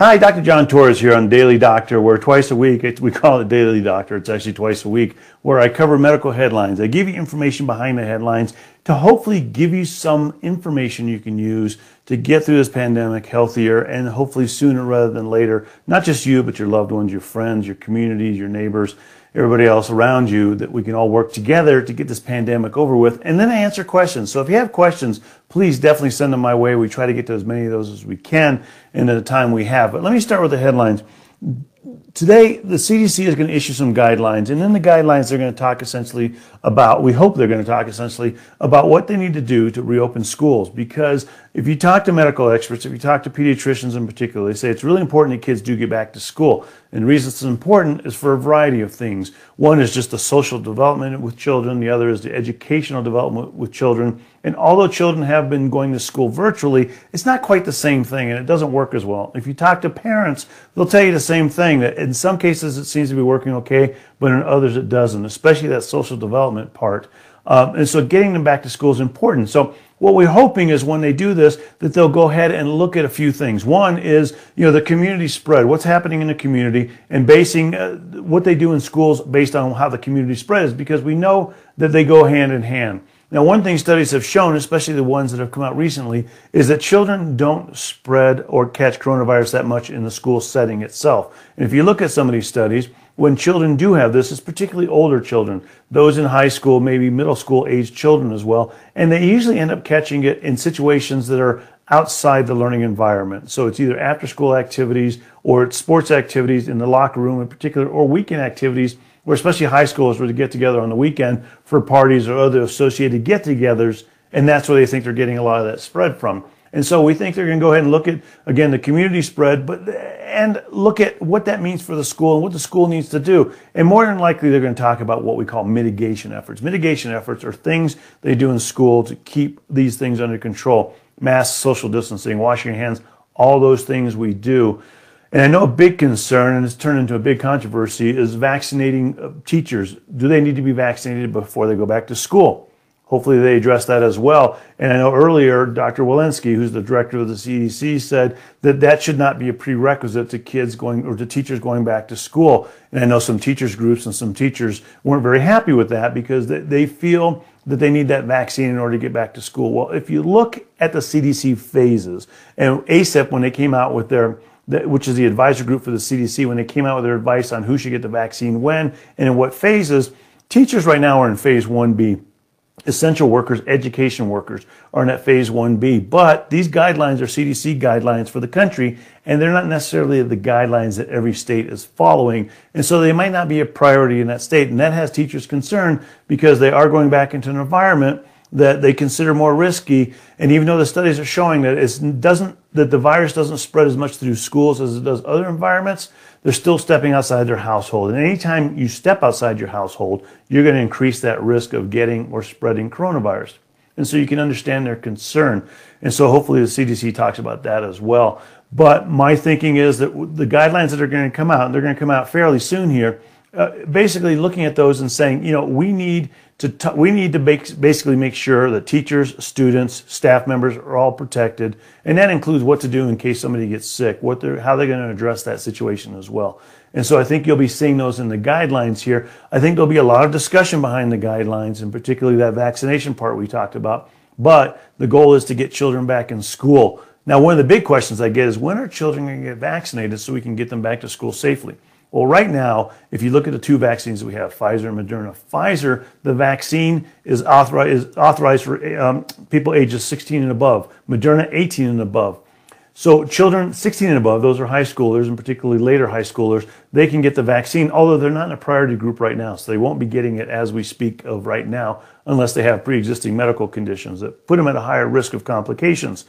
Hi, Dr. John Torres here on Daily Doctor, where twice a week, we call it Daily Doctor, it's actually twice a week, where I cover medical headlines. I give you information behind the headlines to hopefully give you some information you can use to get through this pandemic healthier and hopefully sooner rather than later. Not just you, but your loved ones, your friends, your communities, your neighbors, everybody else around you, that we can all work together to get this pandemic over with. And then I answer questions. So if you have questions, please definitely send them my way. We try to get to as many of those as we can in the time we have. But let me start with the headlines. Today, the CDC is going to issue some guidelines, and in the guidelines, they're going to talk essentially about, we hope they're going to talk essentially about what they need to do to reopen schools. Because if you talk to medical experts, if you talk to pediatricians in particular, they say it's really important that kids do get back to school. And the reason it's important is for a variety of things. One is just the social development with children. The other is the educational development with children. And although children have been going to school virtually, it's not quite the same thing, and it doesn't work as well. If you talk to parents, they'll tell you the same thing, that in some cases it seems to be working okay, but in others it doesn't, especially that social development part. And so getting them back to school is important. So what we're hoping is when they do this, that they'll go ahead and look at a few things. One is, the community spread, what's happening in the community, and basing what they do in schools based on how the community spread is, because we know that they go hand in hand. Now, one thing studies have shown, especially the ones that have come out recently, is that children don't spread or catch coronavirus that much in the school setting itself. And if you look at some of these studies, when children do have this, it's particularly older children, those in high school, maybe middle school age children as well, and they usually end up catching it in situations that are outside the learning environment. So it's either after school activities or it's sports activities in the locker room in particular, or weekend activities, where especially high schoolers were to get together on the weekend for parties or other associated get-togethers, and that's where they think they're getting a lot of that spread from. And so we think they're going to go ahead and look at, again, the community spread, and look at what that means for the school and what the school needs to do. And more than likely, they're going to talk about what we call mitigation efforts. Mitigation efforts are things they do in school to keep these things under control. Masks, social distancing, washing your hands, all those things we do. And I know a big concern, and it's turned into a big controversy, is vaccinating teachers. Do they need to be vaccinated before they go back to school? Hopefully they address that as well. And I know earlier, Dr. Walensky, who's the director of the CDC, said that that should not be a prerequisite to kids going, or to teachers going back to school. And I know some teachers groups and some teachers weren't very happy with that, because they feel that they need that vaccine in order to get back to school. Well, if you look at the CDC phases, and ACIP, when they came out with which is the advisor group for the CDC, when they came out with their advice on who should get the vaccine when and in what phases, teachers right now are in phase 1B. Essential workers, education workers are in that phase 1B. But these guidelines are CDC guidelines for the country, and they're not necessarily the guidelines that every state is following. And so they might not be a priority in that state. And that has teachers concerned, because they are going back into an environment that they consider more risky. And even though the studies are showing that that the virus doesn't spread as much through schools as it does other environments, they're still stepping outside their household. And anytime you step outside your household, you're going to increase that risk of getting or spreading coronavirus. And so you can understand their concern. And so hopefully the CDC talks about that as well. But my thinking is that the guidelines that are going to come out, and they're going to come out fairly soon here, basically looking at those and saying, we need to basically make sure that teachers, students, staff members are all protected, and that includes what to do in case somebody gets sick, how they're going to address that situation as well. And so I think you'll be seeing those in the guidelines here. I think there'll be a lot of discussion behind the guidelines, and particularly that vaccination part we talked about. But the goal is to get children back in school. Now, one of the big questions I get is, when are children going to get vaccinated so we can get them back to school safely? Well, right now, if you look at the two vaccines that we have, Pfizer and Moderna, Pfizer, the vaccine is authorized for people ages 16 and above, Moderna 18 and above. So children 16 and above, those are high schoolers, and particularly later high schoolers, they can get the vaccine, although they're not in a priority group right now, so they won't be getting it as we speak of right now, unless they have pre-existing medical conditions that put them at a higher risk of complications.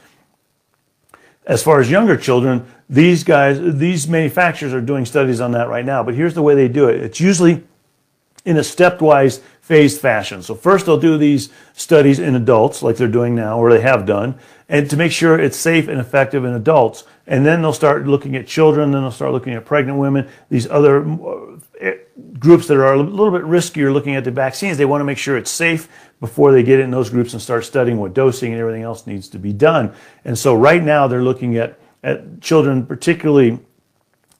As far as younger children, these manufacturers are doing studies on that right now. But here's the way they do it. It's usually in a stepwise phased fashion. So first they'll do these studies in adults, like they're doing now, or they have done, and to make sure it's safe and effective in adults. And then they'll start looking at children, then they'll start looking at pregnant women, these other groups that are a little bit riskier looking at the vaccines. They want to make sure it's safe before they get in those groups and start studying what dosing and everything else needs to be done. And so right now they're looking at at children, particularly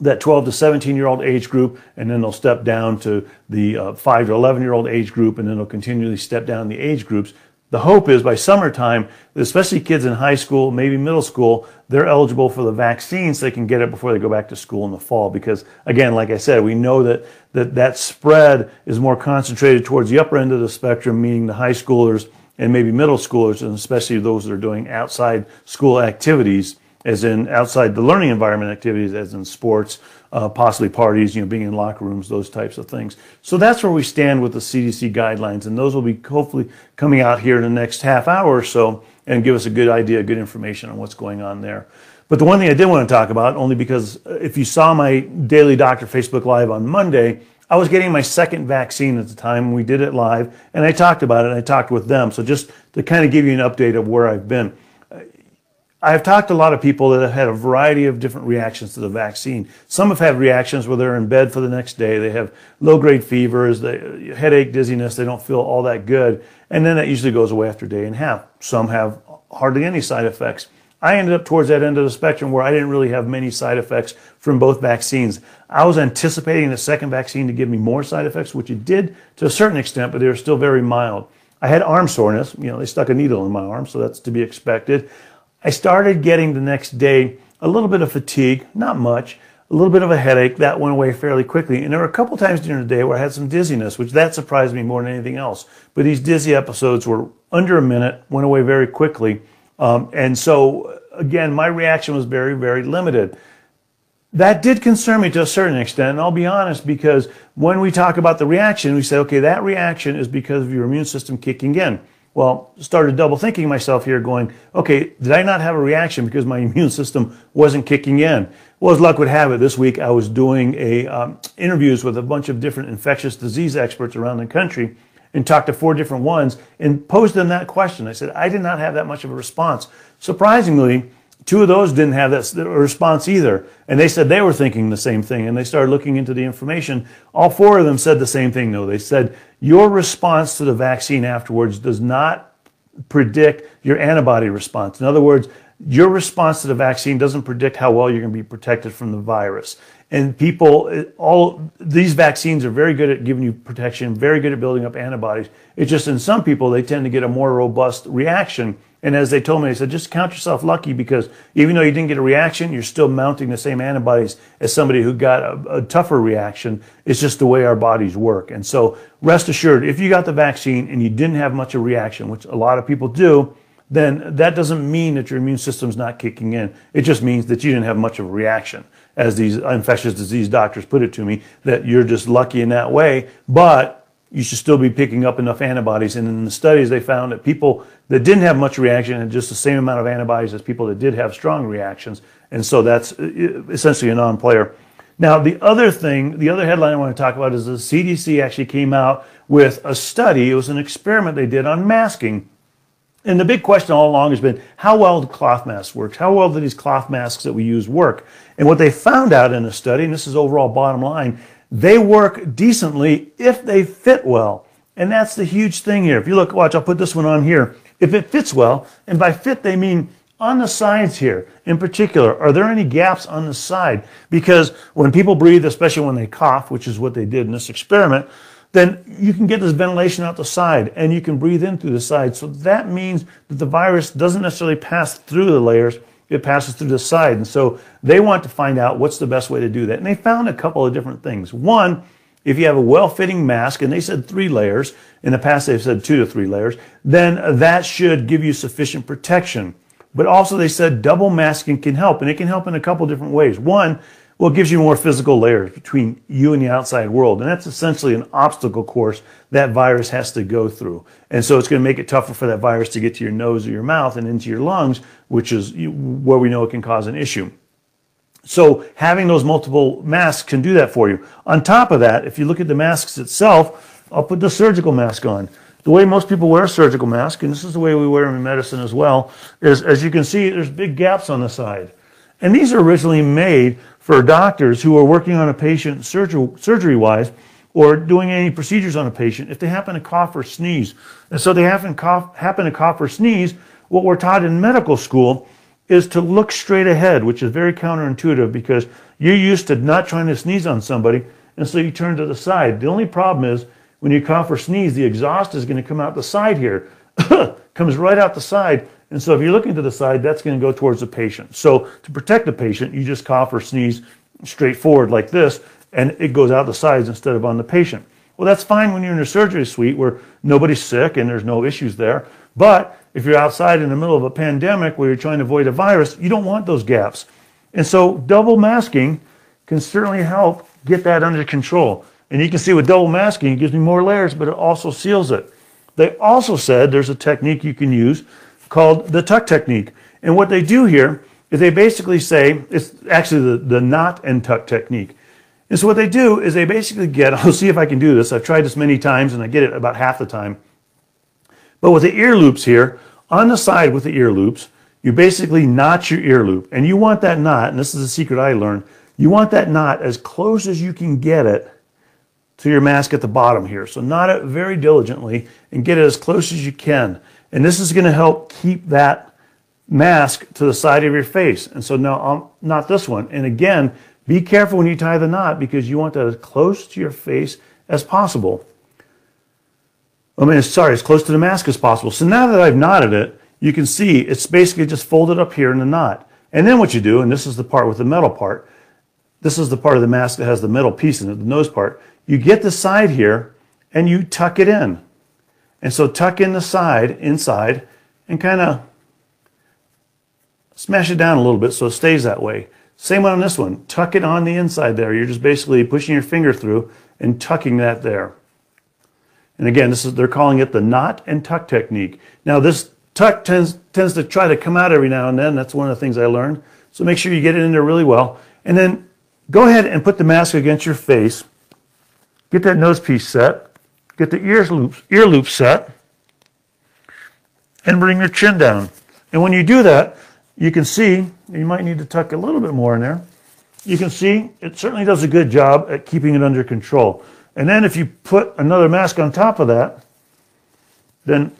that 12 to 17-year-old age group, and then they'll step down to the 5 to 11-year-old age group, and then they'll continually step down the age groups. The hope is by summertime, especially kids in high school, maybe middle school, they're eligible for the vaccine so they can get it before they go back to school in the fall. Because again, like I said, we know that spread is more concentrated towards the upper end of the spectrum, meaning the high schoolers and maybe middle schoolers, and especially those that are doing outside school activities, as in outside the learning environment activities, as in sports, possibly parties, being in locker rooms, those types of things. So that's where we stand with the CDC guidelines, and those will be hopefully coming out here in the next half hour or so and give us a good idea, good information on what's going on there. But the one thing I did want to talk about, only because if you saw my Daily Doctor Facebook Live on Monday, I was getting my second vaccine at the time. We did it live, and I talked about it, and I talked with them. So just to kind of give you an update of where I've been. I've talked to a lot of people that have had a variety of different reactions to the vaccine. Some have had reactions where they're in bed for the next day. They have low-grade fevers, headache, dizziness. They don't feel all that good. And then that usually goes away after a day and a half. Some have hardly any side effects. I ended up towards that end of the spectrum where I didn't really have many side effects from both vaccines. I was anticipating the second vaccine to give me more side effects, which it did to a certain extent, but they were still very mild. I had arm soreness. They stuck a needle in my arm, so that's to be expected. I started getting the next day a little bit of fatigue, not much, a little bit of a headache. That went away fairly quickly. And there were a couple times during the day where I had some dizziness, which that surprised me more than anything else. But these dizzy episodes were under a minute, went away very quickly. And so, again, my reaction was very, very limited. That did concern me to a certain extent, and I'll be honest, because when we talk about the reaction, we say, okay, that reaction is because of your immune system kicking in. Well, started double thinking myself here going, okay, did I not have a reaction because my immune system wasn't kicking in? Well, as luck would have it, this week I was doing interviews with a bunch of different infectious disease experts around the country and talked to 4 different ones and posed them that question. I said, I did not have that much of a response. Surprisingly, 2 of those didn't have that response either. And they said they were thinking the same thing, and they started looking into the information. All 4 of them said the same thing, though. They said, your response to the vaccine afterwards does not predict your antibody response. In other words, your response to the vaccine doesn't predict how well you're going to be protected from the virus. And these vaccines are very good at giving you protection, very good at building up antibodies. It's just in some people, they tend to get a more robust reaction. And as they told me, they said, just count yourself lucky, because even though you didn't get a reaction, you're still mounting the same antibodies as somebody who got a tougher reaction. It's just the way our bodies work. And so rest assured, if you got the vaccine and you didn't have much of a reaction, which a lot of people do, then that doesn't mean that your immune system's not kicking in. It just means that you didn't have much of a reaction. As these infectious disease doctors put it to me, that you're just lucky in that way, but you should still be picking up enough antibodies. And in the studies, they found that people that didn't have much reaction had just the same amount of antibodies as people that did have strong reactions. And so that's essentially a non-player. Now, the other headline I want to talk about is the CDC actually came out with a study. It was an experiment they did on masking. And the big question all along has been, how well do cloth masks work? How well do these cloth masks that we use work? And what they found out in the study, and this is overall bottom line, they work decently if they fit well. And that's the huge thing here. If you look, watch, I'll put this one on here. If it fits well, and by fit they mean on the sides here in particular, are there any gaps on the side? Because when people breathe, especially when they cough, which is what they did in this experiment, then you can get this ventilation out the side and you can breathe in through the side. So that means that the virus doesn't necessarily pass through the layers, it passes through the side. And so they want to find out what's the best way to do that. And they found a couple of different things. One, if you have a well-fitting mask, and they said 3 layers, in the past they've said 2 to 3 layers, then that should give you sufficient protection. But also they said double masking can help, and it can help in a couple different ways. One, well, it gives you more physical layers between you and the outside world. And that's essentially an obstacle course that virus has to go through. And so it's going to make it tougher for that virus to get to your nose or your mouth and into your lungs, which is where we know it can cause an issue. So having those multiple masks can do that for you. On top of that, if you look at the masks itself, I'll put the surgical mask on. The way most people wear a surgical mask, and this is the way we wear them in medicine as well, is, as you can see, there's big gaps on the side. And these are originally made for doctors who are working on a patient surgery-wise or doing any procedures on a patient if they happen to cough or sneeze. And so they happen to cough or sneeze. What we're taught in medical school is to look straight ahead, which is very counterintuitive because you're used to not trying to sneeze on somebody, and so you turn to the side. The only problem is when you cough or sneeze, the exhaust is going to come out the side here. Comes right out the side. And so if you're looking to the side, that's going to go towards the patient. So to protect the patient, you just cough or sneeze straight forward like this, and it goes out the sides instead of on the patient. Well, that's fine when you're in a surgery suite where nobody's sick and there's no issues there. But if you're outside in the middle of a pandemic where you're trying to avoid a virus, you don't want those gaps. And so double masking can certainly help get that under control. And you can see with double masking, it gives me more layers, but it also seals it. They also said there's a technique you can use called the tuck technique. And what they do here is they basically say, it's actually the knot and tuck technique. And so what they do is they basically get, I'll see if I can do this. I've tried this many times and I get it about half the time. But with the ear loops here, on the side with the ear loops, you basically knot your ear loop. And you want that knot, and this is a secret I learned, you want that knot as close as you can get it to your mask at the bottom here. So knot it very diligently and get it as close as you can. And this is going to help keep that mask to the side of your face. And so now I'll knot this one. And again, be careful when you tie the knot because you want that as close to your face as possible. As close to the mask as possible. So now that I've knotted it, you can see it's basically just folded up here in the knot. And then what you do, and this is the part with the metal part, this is the part of the mask that has the metal piece in it, the nose part. You get the side here and you tuck it in. And so tuck in the side, inside, and kind of smash it down a little bit so it stays that way. Same one on this one. Tuck it on the inside there. You're just basically pushing your finger through and tucking that there. And again, they're calling it the knot and tuck technique. Now this tuck tends to try to come out every now and then. That's one of the things I learned. So make sure you get it in there really well. And then go ahead and put the mask against your face. Get that nose piece set. Get the ear loop set. And bring your chin down. And when you do that, you can see, you might need to tuck a little bit more in there. You can see it certainly does a good job at keeping it under control. And then if you put another mask on top of that, then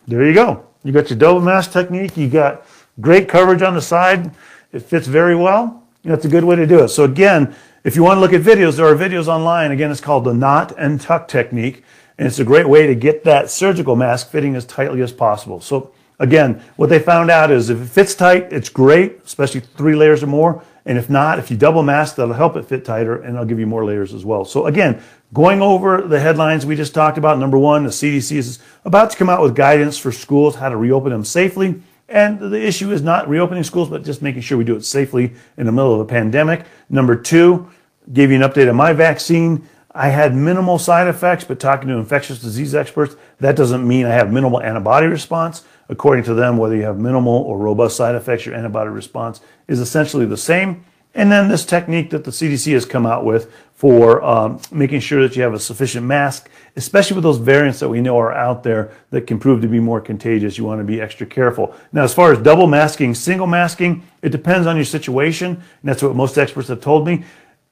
there you go. You got your double mask technique. You got great coverage on the side. It fits very well. That's a good way to do it. So again, if you want to look at videos, there are videos online. Again, it's called the knot and tuck technique. And it's a great way to get that surgical mask fitting as tightly as possible. So again, what they found out is if it fits tight, it's great, especially 3 layers or more. And if not, if you double mask, that'll help it fit tighter and I'll give you more layers as well. So again, going over the headlines we just talked about, number 1, the CDC is about to come out with guidance for schools, how to reopen them safely. And the issue is not reopening schools, but just making sure we do it safely in the middle of a pandemic. Number 2, gave you an update on my vaccine. I had minimal side effects, but talking to infectious disease experts, that doesn't mean I have minimal antibody response. According to them, whether you have minimal or robust side effects, your antibody response is essentially the same. And then this technique that the CDC has come out with for making sure that you have a sufficient mask, especially with those variants that we know are out there that can prove to be more contagious. You want to be extra careful. Now, as far as double masking, single masking, it depends on your situation. And that's what most experts have told me.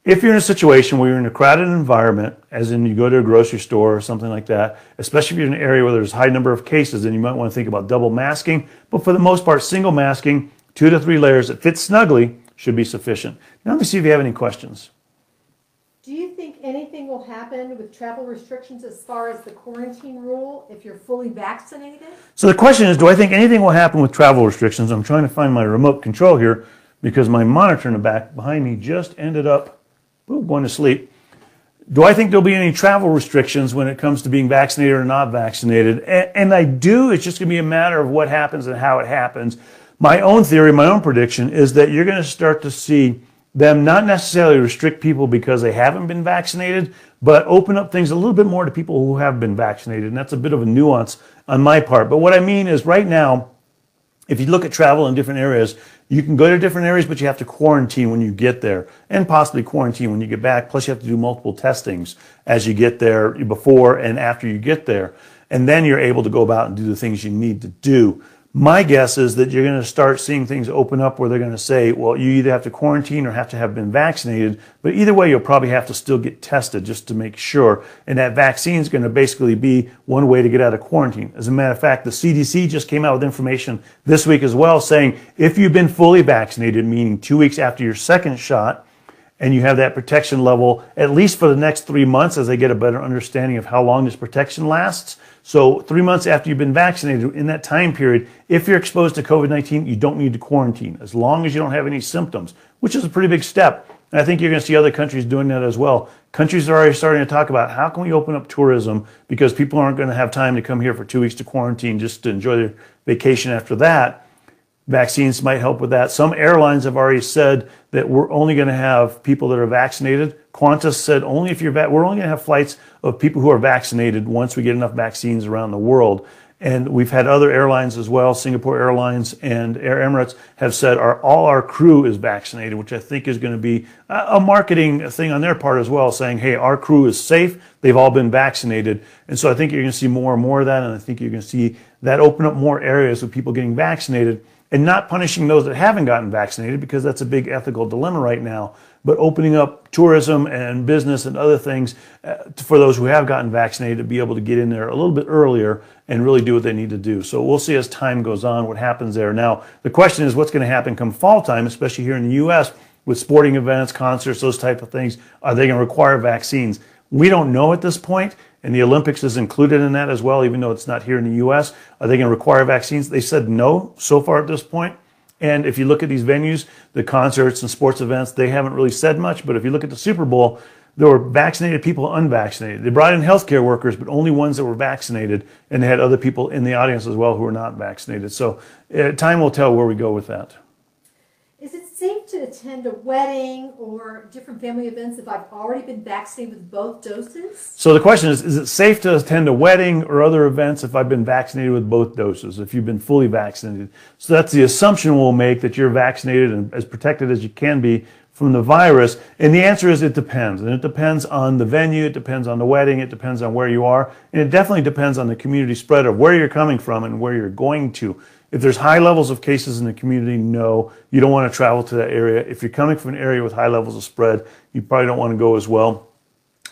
If you're in a situation where you're in a crowded environment, as in you go to a grocery store or something like that, especially if you're in an area where there's a high number of cases, then you might want to think about double masking. But for the most part, single masking, 2 to 3 layers that fit snugly should be sufficient. Now let me see if you have any questions. Do you think anything will happen with travel restrictions as far as the quarantine rule if you're fully vaccinated? So the question is, do I think anything will happen with travel restrictions? I'm trying to find my remote control here because my monitor in the back behind me just ended up going to sleep. Do I think there'll be any travel restrictions when it comes to being vaccinated or not vaccinated? And I do. It's just going to be a matter of what happens and how it happens. My own theory, my own prediction is that you're going to start to see them not necessarily restrict people because they haven't been vaccinated, but open up things a little bit more to people who have been vaccinated. And that's a bit of a nuance on my part. But what I mean is right now, if you look at travel in different areas, you can go to different areas, but you have to quarantine when you get there and possibly quarantine when you get back. Plus, you have to do multiple testings as you get there, before and after you get there. And then you're able to go about and do the things you need to do. My guess is that you're going to start seeing things open up where they're going to say, well, you either have to quarantine or have to have been vaccinated, but either way, you'll probably have to still get tested just to make sure. And that vaccine is going to basically be one way to get out of quarantine. As a matter of fact, the CDC just came out with information this week as well saying if you've been fully vaccinated, meaning 2 weeks after your second shot, and you have that protection level at least for the next 3 months as they get a better understanding of how long this protection lasts. So 3 months after you've been vaccinated, in that time period, if you're exposed to COVID-19, you don't need to quarantine as long as you don't have any symptoms, which is a pretty big step. And I think you're going to see other countries doing that as well. Countries are already starting to talk about how can we open up tourism because people aren't going to have time to come here for 2 weeks to quarantine just to enjoy their vacation after that. Vaccines might help with that. Some airlines have already said that we're only going to have people that are vaccinated. Qantas said only if we're only going to have flights of people who are vaccinated once we get enough vaccines around the world. And we've had other airlines as well. Singapore Airlines and Air Emirates have said all our crew is vaccinated, which I think is going to be a marketing thing on their part as well, saying, hey, our crew is safe. They've all been vaccinated. And so I think you're going to see more and more of that. And I think you're going to see that open up more areas of people getting vaccinated and not punishing those that haven't gotten vaccinated because that's a big ethical dilemma right now, but opening up tourism and business and other things for those who have gotten vaccinated to be able to get in there a little bit earlier and really do what they need to do. So we'll see as time goes on what happens there. Now, the question is what's going to happen come fall time, especially here in the U.S. with sporting events, concerts, those type of things. Are they going to require vaccines? We don't know at this point. And the Olympics is included in that as well, even though it's not here in the U.S. Are they going to require vaccines? They said no so far at this point. And if you look at these venues, the concerts and sports events, they haven't really said much. But if you look at the Super Bowl, there were vaccinated people, unvaccinated. They brought in healthcare workers, but only ones that were vaccinated. And they had other people in the audience as well who were not vaccinated. So time will tell where we go with that. Is it safe to attend a wedding or different family events if I've already been vaccinated with both doses? So the question is it safe to attend a wedding or other events if I've been vaccinated with both doses, if you've been fully vaccinated? So that's the assumption we'll make, that you're vaccinated and as protected as you can be from the virus. And the answer is it depends. And it depends on the venue, it depends on the wedding, it depends on where you are, and it definitely depends on the community spread of where you're coming from and where you're going to. If there's high levels of cases in the community, no, you don't want to travel to that area. If you're coming from an area with high levels of spread, you probably don't want to go as well.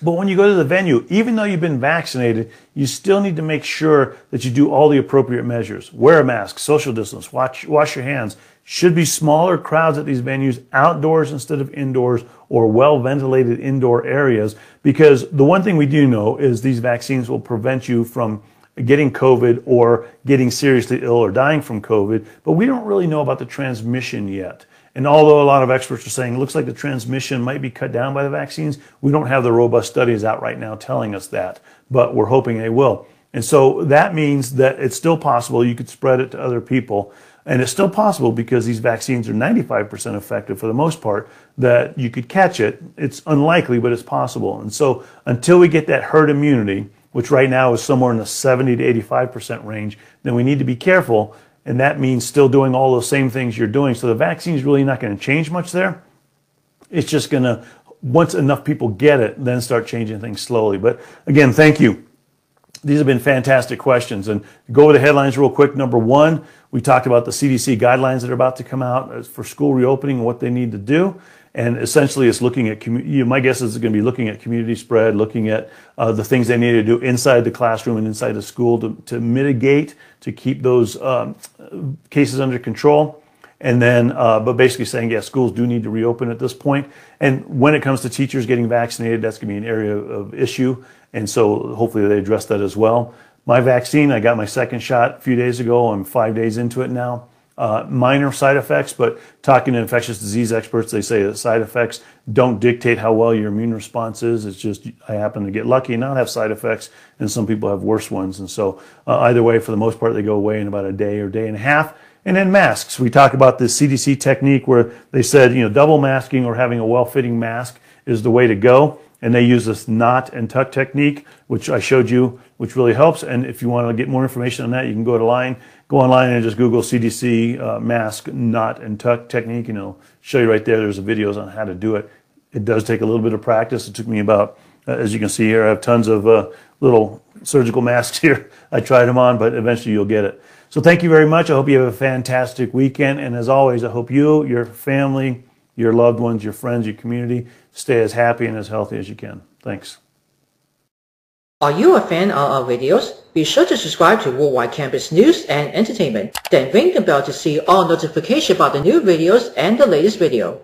But when you go to the venue, even though you've been vaccinated, you still need to make sure that you do all the appropriate measures. Wear a mask, social distance, wash your hands. Should be smaller crowds at these venues, outdoors instead of indoors, or well-ventilated indoor areas, because the one thing we do know is these vaccines will prevent you from getting COVID or getting seriously ill or dying from COVID, but we don't really know about the transmission yet. And although a lot of experts are saying it looks like the transmission might be cut down by the vaccines, we don't have the robust studies out right now telling us that, but we're hoping they will. And so that means that it's still possible you could spread it to other people. And it's still possible because these vaccines are 95% effective for the most part that you could catch it. It's unlikely, but it's possible. And so until we get that herd immunity, which right now is somewhere in the 70 to 85% range, then we need to be careful. And that means still doing all those same things you're doing. So the vaccine is really not going to change much there. It's just going to, once enough people get it, then start changing things slowly. But again, thank you. These have been fantastic questions. And go over the headlines real quick. Number one, we talked about the CDC guidelines that are about to come out for school reopening and what they need to do. And essentially, it's looking at, my guess is it's going to be looking at community spread, looking at the things they need to do inside the classroom and inside the school to mitigate, to keep those cases under control. And then, but basically saying, yeah, schools do need to reopen at this point. And when it comes to teachers getting vaccinated, that's going to be an area of issue. And so hopefully they address that as well. My vaccine, I got my second shot a few days ago. I'm 5 days into it now. Minor side effects, but talking to infectious disease experts, they say that side effects don't dictate how well your immune response is. It's just I happen to get lucky and not have side effects, and some people have worse ones. And so either way, for the most part, they go away in about a day or day and a half. And then masks. We talk about this CDC technique where they said, double masking or having a well-fitting mask is the way to go. And they use this knot and tuck technique, which I showed you, which really helps. And if you want to get more information on that, you can go online and just Google CDC mask knot and tuck technique, and it'll show you right there. There's videos on how to do it. It does take a little bit of practice. It took me about, as you can see here, I have tons of little surgical masks here. I tried them on, but eventually you'll get it. So thank you very much. I hope you have a fantastic weekend. And as always, I hope you, your family, your loved ones, your friends, your community stay as happy and as healthy as you can. Thanks. Are you a fan of our videos? Be sure to subscribe to Worldwide Campus News and Entertainment. Then ring the bell to see all notifications about the new videos and the latest video.